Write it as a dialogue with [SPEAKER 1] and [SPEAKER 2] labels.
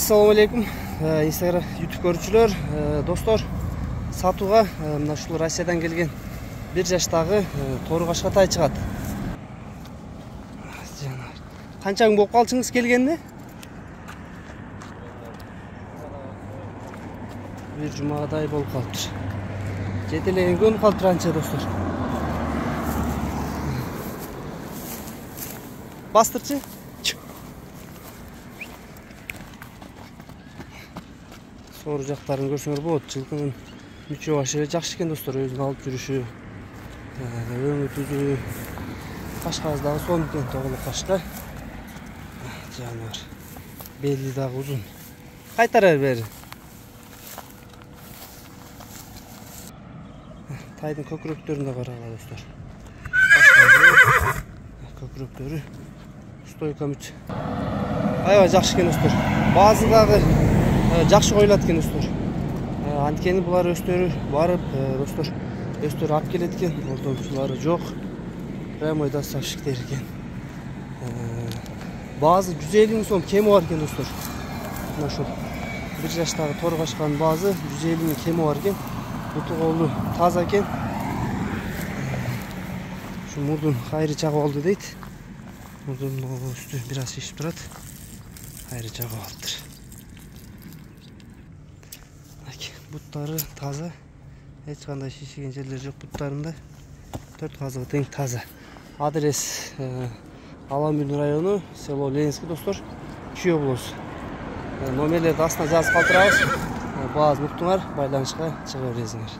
[SPEAKER 1] Assalamu алейкум. Instagram YouTube көрүүчүлөр, достор, сатууга мына ушул Россиядан келген 1 жаштагы тору кашкатай чыгат. Канча күн болуп калчыңыз келгенде? Bir жумадай болуп калыптыр. Жетелеген күн калыптыр анча, достор. Бастырчы? Сору жактарын көрсөңөр болот. Жылкынын мүчө башы жакшы экен, достор. Өзүн алып жүрүшү, өңү түзүү, кашкабыздагы сонун экен, тоголок кашка. Жаныбар. Бели дагы узун. Кайтарар бери. Тайдын көкүрөктөрүндө карагыла, достор. Көкүрөктөрү стойка мүч. Аябай жакшы экен, достор. Баазы дагы жакшы коюлат экен, достор. Анткени булар өстөрү барып, достор, өстөрү алып келет экен. Ортомчулары жок. Прямой доставщиктер экен. Баазы 150 миң сом кеми бар экен, достор. Мына ушул 1 жаштагы тору кашканын баазы 150 миң кеми бар экен. Буту колу таза экен. Şu murdun hayri çağı oldu deyit. Murdun üstü biraz şişip durat. Hayri çağı oldudur. Butları taza. Hiç kандай şişigen yerler yok butlarında. 4 kazığı teң taza. Adres Alamgül rayonu, selo Ленинский, dostlar. Kүйөө болосу. Номерлерди астына жазып калтырабыз. Бааз буктуңар, байланышка чыга бересиңер.